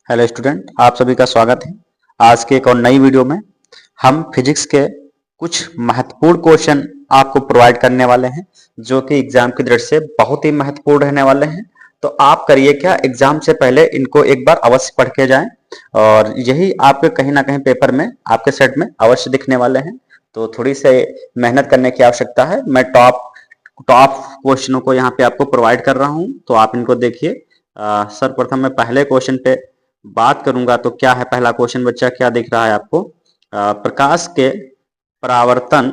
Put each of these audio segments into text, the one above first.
Hello student, आप सभी का स्वागत है। आज के एक और नई वीडियो में हम फिजिक्स के कुछ महत्वपूर्ण क्वेश्चन आपको प्रोवाइड करने वाले हैं, जो कि एग्जाम की दृष्टि से बहुत ही महत्वपूर्ण रहने वाले हैं। तो आप करिए क्या, एग्जाम से पहले इनको एक बार अवश्य पढ़ के जाएं और यही आपके कहीं ना कहीं पेपर में, आपके सेट में अवश्य दिखने वाले हैं। तो थोड़ी सी मेहनत करने की आवश्यकता है। मैं टॉप टॉप क्वेश्चनों को यहाँ पे आपको प्रोवाइड कर रहा हूँ, तो आप इनको देखिए। सर्वप्रथम मैं पहले क्वेश्चन पे बात करूंगा। तो क्या है पहला क्वेश्चन बच्चा, क्या दिख रहा है आपको? प्रकाश के परावर्तन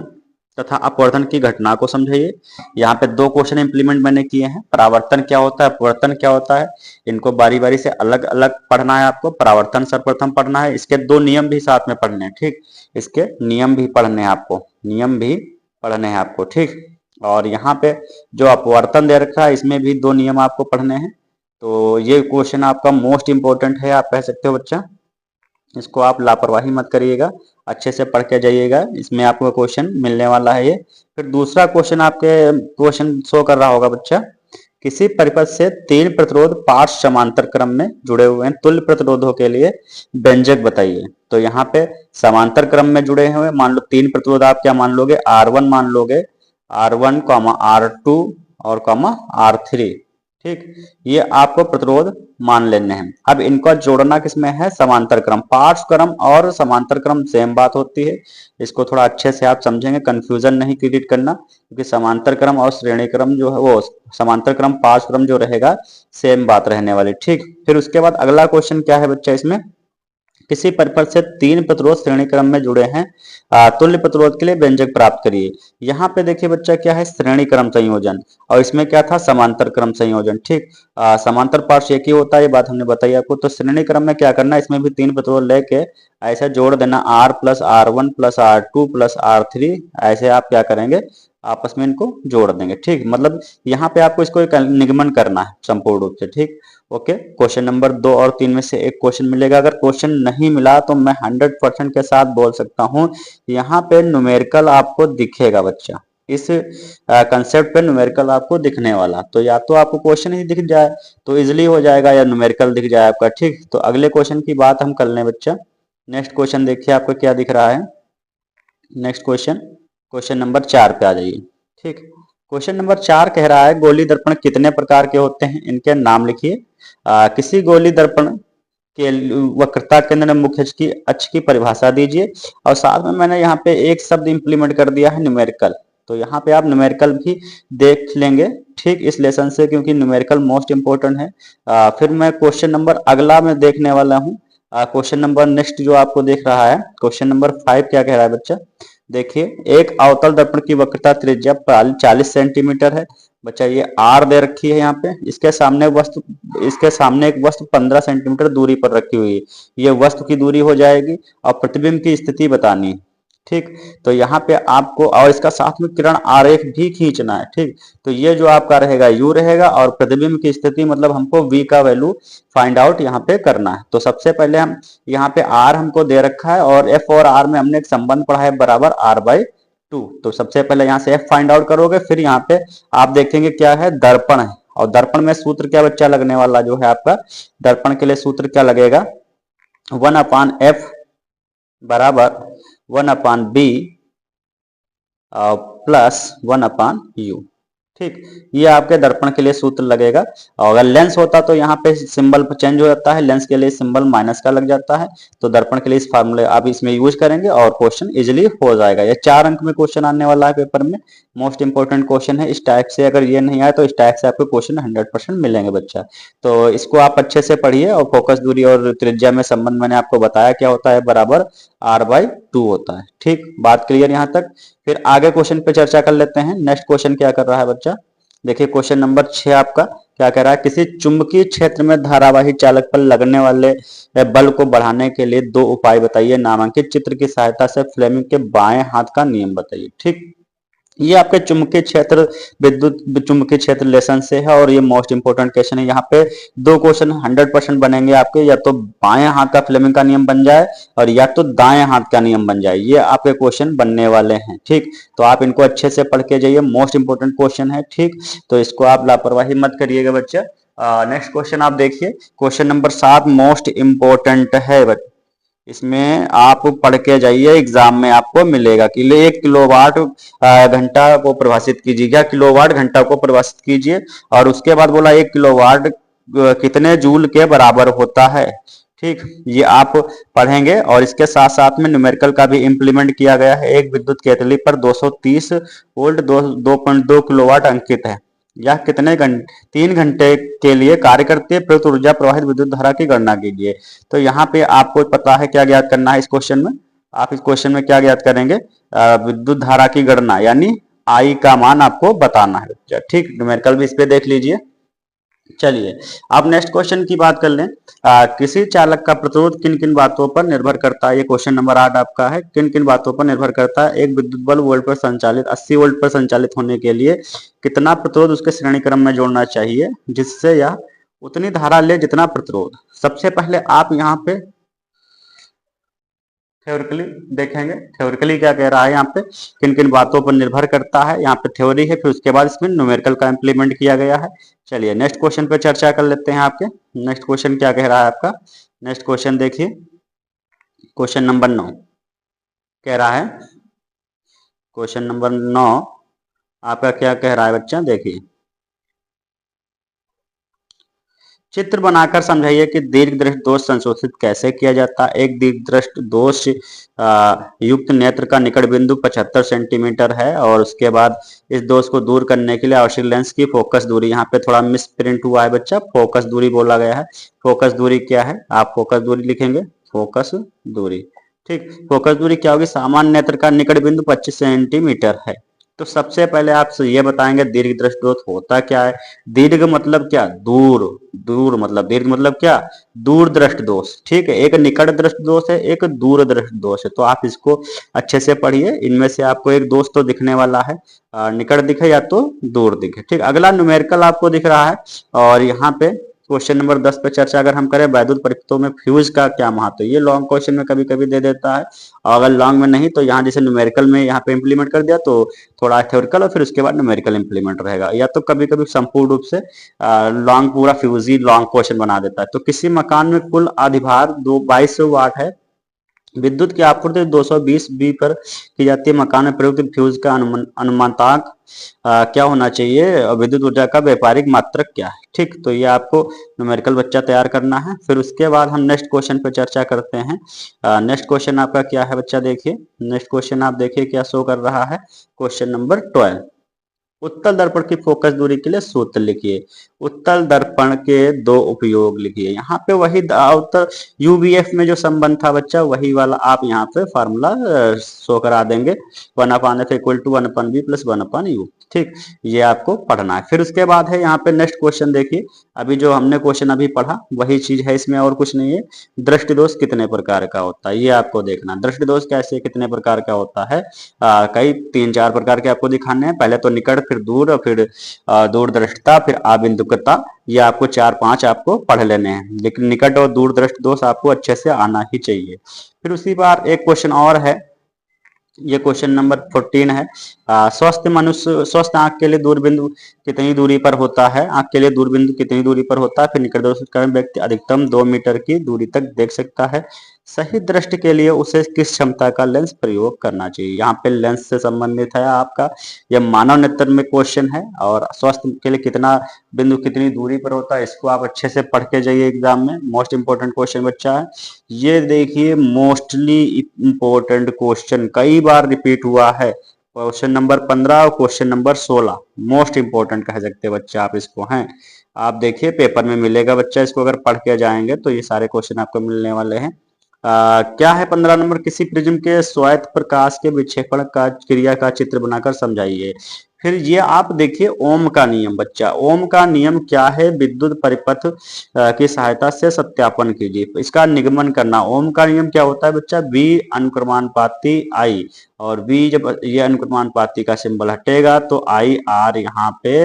तथा अपवर्तन की घटना को समझाइए। यहाँ पे दो क्वेश्चन इंप्लीमेंट मैंने किए हैं। परावर्तन क्या होता है, अपवर्तन क्या होता है, इनको बारी बारी से अलग अलग पढ़ना है आपको। परावर्तन सर्वप्रथम पढ़ना है, इसके दो नियम भी साथ में पढ़ने हैं, ठीक। इसके नियम भी पढ़ने हैं आपको, नियम भी पढ़ने हैं आपको, ठीक। और यहाँ पे जो अपवर्तन दे रखा है, इसमें भी दो नियम आपको पढ़ने हैं। तो ये क्वेश्चन आपका मोस्ट इंपोर्टेंट है, आप कह सकते हो बच्चा। इसको आप लापरवाही मत करिएगा, अच्छे से पढ़ के जाइएगा, इसमें आपको क्वेश्चन मिलने वाला है ये। फिर दूसरा क्वेश्चन आपके क्वेश्चन शो कर रहा होगा बच्चा, किसी परिपथ से तीन प्रतिरोध पार्श्व समांतर क्रम में जुड़े हुए हैं, तुल्य प्रतिरोधों के लिए व्यंजक बताइए। तो यहाँ पे समांतर क्रम में जुड़े हुए, मान लो तीन प्रतिरोध, आप क्या मान लोगे, R1 मान लोगे, R1 R2 और R3, ठीक। ये आपको प्रतिरोध मान लेने हैं। अब इनको जोड़ना किसमें है, समांतर क्रम। पार्श्व क्रम और समांतर क्रम सेम बात होती है, इसको थोड़ा अच्छे से आप समझेंगे, कंफ्यूजन नहीं क्रिएट करना, क्योंकि समांतर क्रम और श्रेणी क्रम जो है, वो समांतर क्रम पार्श्व क्रम जो रहेगा सेम बात रहने वाली, ठीक। फिर उसके बाद अगला क्वेश्चन क्या है बच्चा, इसमें किसी परिपथ से तीन प्रतिरोध श्रेणी क्रम में जुड़े हैं, तुल्य प्रतिरोध के लिए व्यंजक प्राप्त करिए। यहाँ पे देखिए बच्चा, क्या है, श्रेणी क्रम संयोजन, और इसमें क्या था, समांतर क्रम संयोजन, ठीक। समांतर पार्श्व एक ही होता है, ये बात हमने बताई आपको। तो श्रेणी क्रम में क्या करना है, इसमें भी तीन प्रतिरोध लेके ऐसे जोड़ देना, R+R1+R2+R3, ऐसे आप क्या करेंगे, आपस में इनको जोड़ देंगे, ठीक। मतलब यहाँ पे आपको इसको एक निगमन करना है संपूर्ण रूप से, ठीक। ओके, क्वेश्चन नंबर 2 और 3 में से एक क्वेश्चन मिलेगा। अगर क्वेश्चन नहीं मिला तो मैं 100% के साथ बोल सकता हूँ, यहाँ पे न्यूमेरिकल आपको दिखेगा बच्चा। इस कंसेप्ट पे न्यूमेरिकल आपको दिखने वाला, तो या तो आपको क्वेश्चन ही दिख जाए तो इजिली हो जाएगा, या न्यूमेरिकल दिख जाए आपका, ठीक। तो अगले क्वेश्चन की बात हम कर लें बच्चा। नेक्स्ट क्वेश्चन देखिए आपको क्या दिख रहा है। नेक्स्ट क्वेश्चन, क्वेश्चन नंबर 4 पे आ जाइए, ठीक। क्वेश्चन नंबर 4 कह रहा है, गोली दर्पण कितने प्रकार के होते हैं, इनके नाम लिखिए। किसी गोली दर्पण के वक्रता केंद्र मुख्य अक्ष की परिभाषा दीजिए। और साथ में मैंने यहाँ पे एक शब्द इंप्लीमेंट कर दिया है, न्यूमेरिकल। तो यहाँ पे आप न्यूमेरिकल भी देख लेंगे, ठीक, इस लेसन से, क्योंकि न्यूमेरिकल मोस्ट इंपोर्टेंट है। फिर मैं क्वेश्चन नंबर अगला में देखने वाला हूँ। क्वेश्चन नंबर नेक्स्ट जो आपको देख रहा है, क्वेश्चन नंबर 5 क्या कह रहा है बच्चा, देखिए। एक अवतल दर्पण की वक्रता त्रिज्या 40 सेंटीमीटर है बच्चा, ये आर दे रखी है यहाँ पे। इसके सामने एक वस्तु 15 सेंटीमीटर दूरी पर रखी हुई है, ये वस्तु की दूरी हो जाएगी, और प्रतिबिंब की स्थिति बतानी है, ठीक। तो यहाँ पे आपको, और इसका साथ में किरण आरेख भी खींचना है, ठीक। तो ये जो आपका रहेगा यू रहेगा, और प्रतिबिंब की स्थिति मतलब हमको वी का वैल्यू फाइंड आउट यहाँ पे करना है। तो सबसे पहले हम यहाँ पे आर हमको दे रखा है, और एफ और आर में हमने एक संबंध पढ़ा है, बराबर R/2। तो सबसे पहले यहाँ से एफ फाइंड आउट करोगे, फिर यहाँ पे आप देखेंगे क्या है, दर्पण है। और दर्पण में सूत्र क्या बच्चा लगने वाला जो है आपका, दर्पण के लिए सूत्र क्या लगेगा, 1/f बराबर 1/b +1/u, ठीक। ये आपके दर्पण के लिए सूत्र लगेगा। और अगर लेंस होता तो यहाँ पे सिंबल चेंज हो जाता है, लेंस के लिए सिंबल माइनस का लग जाता है। तो दर्पण के लिए इस फार्मूले आप इसमें यूज करेंगे और क्वेश्चन इजिली हो जाएगा। ये 4 अंक में क्वेश्चन आने वाला है पेपर में, मोस्ट इंपोर्टेंट क्वेश्चन है। इस टाइप से अगर ये नहीं आए तो इस टाइप से आपको क्वेश्चन 100% मिलेंगे बच्चा। तो इसको आप अच्छे से पढ़िए। और फोकस दूरी और त्रिज्या में संबंध मैंने आपको बताया क्या होता है, बराबर R/2 होता है, ठीक। बात क्लियर यहाँ तक। फिर आगे क्वेश्चन पे चर्चा कर लेते हैं। नेक्स्ट क्वेश्चन क्या कर रहा है बच्चा, देखिए क्वेश्चन नंबर 6 आपका क्या कह रहा है, किसी चुंबकीय क्षेत्र में धारावाही चालक पर लगने वाले बल को बढ़ाने के लिए दो उपाय बताइए। नामांकित चित्र की सहायता से फ्लेमिंग के बाएं हाथ का नियम बताइए, ठीक। ये आपके चुंबकीय क्षेत्र, विद्युत चुंबकीय क्षेत्र लेसन से है, और ये मोस्ट इंपोर्टेंट क्वेश्चन है। यहाँ पे दो क्वेश्चन 100% बनेंगे आपके, या तो बाएं हाथ का फ्लेमिंग का नियम बन जाए, और या तो दाएं हाथ का नियम बन जाए। ये आपके क्वेश्चन बनने वाले हैं, ठीक। तो आप इनको अच्छे से पढ़ के जाइए, मोस्ट इंपोर्टेंट क्वेश्चन है, ठीक। तो इसको आप लापरवाही मत करिएगा बच्चा, नेक्स्ट क्वेश्चन आप देखिए, क्वेश्चन नंबर 7 मोस्ट इम्पोर्टेंट है। इसमें आप पढ़ के जाइए, एग्जाम में आपको मिलेगा कि 1 किलोवाट घंटा को परिभाषित कीजिए, क्या किलोवाट घंटा को परिभाषित कीजिए। और उसके बाद बोला 1 किलोवाट कितने जूल के बराबर होता है। ठीक, ये आप पढ़ेंगे। और इसके साथ साथ में न्यूमेरिकल का भी इम्प्लीमेंट किया गया है। एक विद्युत केतली पर 230 वोल्ट 2.2 किलोवाट अंकित है। यह कितने घंटे 3 घंटे के लिए कार्य करती है। प्रयुक्त ऊर्जा प्रवाहित विद्युत धारा की गणना कीजिए। तो यहाँ पे आपको पता है क्या ज्ञात करना है इस क्वेश्चन में। आप इस क्वेश्चन में क्या ज्ञात करेंगे, विद्युत धारा की गणना, यानी आई का मान आपको बताना है। ठीक, न्यूमेरिकल भी इस पे देख लीजिए। चलिए अब नेक्स्ट क्वेश्चन की बात कर लें। किसी चालक का प्रतिरोध किन किन बातों पर निर्भर करता है। ये क्वेश्चन नंबर 8 आपका है। किन किन बातों पर निर्भर करता है। एक विद्युत बल्ब वोल्ट पर संचालित 80 वोल्ट पर संचालित होने के लिए कितना प्रतिरोध उसके श्रेणी क्रम में जोड़ना चाहिए जिससे यह उतनी धारा ले जितना प्रतिरोध। सबसे पहले आप यहाँ पे थ्योरिकली देखेंगे, थ्योरिकली क्या कह रहा है यहाँ पे, किन किन बातों पर निर्भर करता है। यहाँ पे थ्योरी है, फिर उसके बाद इसमें न्यूमेरिकल का इम्प्लीमेंट किया गया है। चलिए नेक्स्ट क्वेश्चन पे चर्चा कर लेते हैं आपके। नेक्स्ट क्वेश्चन क्या कह रहा है आपका। नेक्स्ट क्वेश्चन देखिए, क्वेश्चन नंबर 9 कह रहा है। क्वेश्चन नंबर 9 आपका क्या कह रहा है बच्चा, देखिए चित्र बनाकर समझाइए कि दीर्घ दृष्टि दोष संशोधित कैसे किया जाता है। एक दीर्घ दृष्टि दोष युक्त नेत्र का निकट बिंदु 75 सेंटीमीटर है और उसके बाद इस दोष को दूर करने के लिए आवश्यक लेंस की फोकस दूरी, यहाँ पे थोड़ा मिस प्रिंट हुआ है बच्चा, फोकस दूरी बोला गया है। फोकस दूरी क्या है, आप फोकस दूरी लिखेंगे, फोकस दूरी। ठीक, फोकस दूरी क्या होगी, सामान्य नेत्र का निकट बिंदु 25 सेंटीमीटर है। तो सबसे पहले आप ये बताएंगे दीर्घ दृष्टि दोष होता क्या है। दीर्घ मतलब क्या, दूर, दूर मतलब, दीर्घ मतलब क्या, दूर दृष्टि दोष। ठीक है, एक निकट दृष्टि दोष है, एक दूर दृष्टि दोष है। तो आप इसको अच्छे से पढ़िए। इनमें से आपको एक दोष तो दिखने वाला है, निकट दिखे या तो दूर दिखे। ठीक, अगला न्यूमेरिकल आपको दिख रहा है। और यहाँ पे क्वेश्चन नंबर 10 पे चर्चा अगर हम करें, वैद्युत परिपथों में फ्यूज का क्या महत्व है। ये लॉन्ग क्वेश्चन में कभी कभी दे देता है, और अगर लॉन्ग में नहीं तो यहाँ जैसे न्यूमेरिकल में यहाँ पे इंप्लीमेंट कर दिया तो थोड़ा थ्योरिकल और फिर उसके बाद न्यूमेरिकल इंप्लीमेंट रहेगा। या तो कभी कभी संपूर्ण रूप से लॉन्ग पूरा फ्यूज ही लॉन्ग क्वेश्चन बना देता है। तो किसी मकान में कुल अधिभार 2200 वाट है। विद्युत की आपूर्ति 220 बी पर की जाती है। मकान में प्रयुक्त फ्यूज का अनुमानतांक क्या होना चाहिए और विद्युत ऊर्जा का व्यापारिक मात्रक क्या है। ठीक, तो ये आपको न्यूमेरिकल बच्चा तैयार करना है। फिर उसके बाद हम नेक्स्ट क्वेश्चन पे चर्चा करते हैं। नेक्स्ट क्वेश्चन आपका क्या है बच्चा, देखिए नेक्स्ट क्वेश्चन आप देखिए क्या शो कर रहा है। क्वेश्चन नंबर 12, उत्तल दर्पण की फोकस दूरी के लिए सूत्र लिखिए। उत्तल दर्पण के दो उपयोग लिखिए। यहाँ पे वही उत्तल यूबीएफ में जो संबंध था बच्चा, वही वाला आप यहाँ पे फार्मूला शो करा देंगे, 1/f equal to 1/b plus 1/u। ठीक, ये आपको पढ़ना है। फिर उसके बाद है यहाँ पे नेक्स्ट क्वेश्चन देखिए। अभी जो हमने क्वेश्चन अभी पढ़ा वही चीज है इसमें, और कुछ नहीं है। दृष्टि दोष कितने प्रकार का होता है, ये आपको देखना। दृष्टि दोष कैसे कितने प्रकार का होता है, कई 3-4 प्रकार के आपको दिखाने हैं। पहले तो निकट, फिर दूर, और फिर दूरदृष्टता, फिर आबिंदुकता। ये आपको 4-5 आपको पढ़ लेने हैं, लेकिन निकट और दूरदृष्टि दोष आपको अच्छे से आना ही चाहिए। फिर उसी बार एक क्वेश्चन और है, ये क्वेश्चन नंबर 14 है। स्वस्थ मनुष्य, स्वस्थ आंख के लिए दूरबिंदु कितनी दूरी पर होता है। आंख के लिए दूरबिंदु कितनी दूरी पर होता है। फिर निकट दूरदर्शी व्यक्ति अधिकतम 2 मीटर की दूरी तक देख सकता है। सही दृष्टि के लिए उसे किस क्षमता का लेंस प्रयोग करना चाहिए। यहाँ पे लेंस से संबंधित है आपका, यह मानव नेत्र में क्वेश्चन है। और स्वस्थ के लिए कितना बिंदु कितनी दूरी पर होता है, इसको आप अच्छे से पढ़ के जाइए एग्जाम में। मोस्ट इंपोर्टेंट क्वेश्चन बच्चा है ये, देखिए मोस्टली इंपोर्टेंट क्वेश्चन कई बार रिपीट हुआ है। क्वेश्चन नंबर 15 और क्वेश्चन नंबर 16 मोस्ट इंपोर्टेंट कह सकते हैं बच्चा आप इसको हैं। आप देखिए पेपर में मिलेगा बच्चा, इसको अगर पढ़ के जाएंगे तो ये सारे क्वेश्चन आपको मिलने वाले हैं। क्या है 15 नंबर, किसी प्रिज्म के स्वायत्त प्रकाश के विक्षेपण का क्रिया का चित्र बनाकर समझाइए। फिर ये आप देखिए ओम का नियम बच्चा। ओम का नियम क्या है, विद्युत परिपथ की सहायता से सत्यापन कीजिए। इसका निगमन करना। ओम का नियम क्या होता है बच्चा, बी अनुक्रमानुपाती आई, और बी जब ये अनुक्रमानुपाती का सिंबल हटेगा तो आई आर यहाँ पे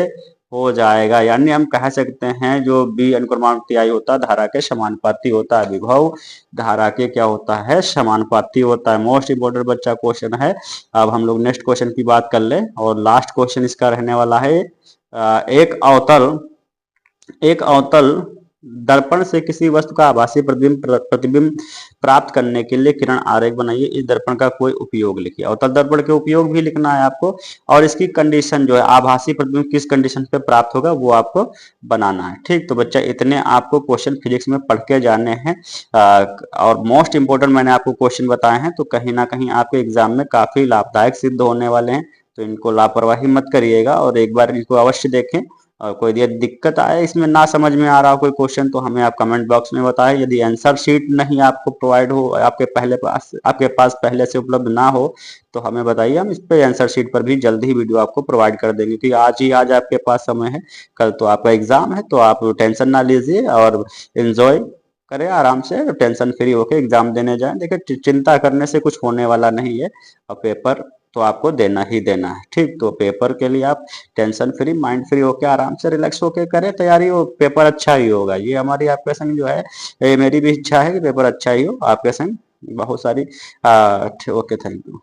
हो जाएगा। यानी हम कह सकते हैं जो बी अनुक्रमानुपाती आई होता है धारा के समानुपाती होता है। विभव धारा के क्या होता है, समानुपाती होता है। मोस्ट इंपोर्टेंट बच्चा क्वेश्चन है। अब हम लोग नेक्स्ट क्वेश्चन की बात कर ले, और लास्ट क्वेश्चन इसका रहने वाला है। एक अवतल एक अवतल दर्पण से किसी वस्तु का आभासी प्रतिबिंब प्राप्त करने के लिए किरण आरेख बनाइए। इस दर्पण का कोई उपयोग लिखिए। अवतल दर्पण के उपयोग भी लिखना है आपको, और इसकी कंडीशन जो है आभासी प्रतिबिंब किस कंडीशन पे प्राप्त होगा वो आपको बनाना है। ठीक, तो बच्चा इतने आपको क्वेश्चन फिजिक्स में पढ़ के जाने हैं, और मोस्ट इंपोर्टेंट मैंने आपको क्वेश्चन बताए हैं, तो कहीं ना कहीं आपके एग्जाम में काफी लाभदायक सिद्ध होने वाले हैं। तो इनको लापरवाही मत करिएगा और एक बार इनको अवश्य देखें। और कोई यदि दिक्कत आए, इसमें ना समझ में आ रहा हो कोई क्वेश्चन, तो हमें आप कमेंट बॉक्स में बताएं। यदि आंसर शीट नहीं आपको प्रोवाइड हो, आपके पास पहले से उपलब्ध ना हो, तो हमें बताइए, हम इस पे आंसर शीट पर भी जल्द ही वीडियो आपको प्रोवाइड कर देंगे। क्योंकि आज आपके पास समय है, कल तो आपका एग्जाम है, तो आप टेंशन ना लीजिए और एंजॉय करें आराम से, टेंशन फ्री होकर एग्जाम देने जाएं। देखिए, चिंता करने से कुछ होने वाला नहीं है, और पेपर तो आपको देना ही देना है। ठीक, तो पेपर के लिए आप टेंशन फ्री, माइंड फ्री होकर आराम से रिलैक्स होकर करें तैयारी, हो पेपर अच्छा ही होगा। ये हमारी आपके संग जो है, ये मेरी भी इच्छा है कि पेपर अच्छा ही हो आपके संग। बहुत सारी ओके, थैंक यू।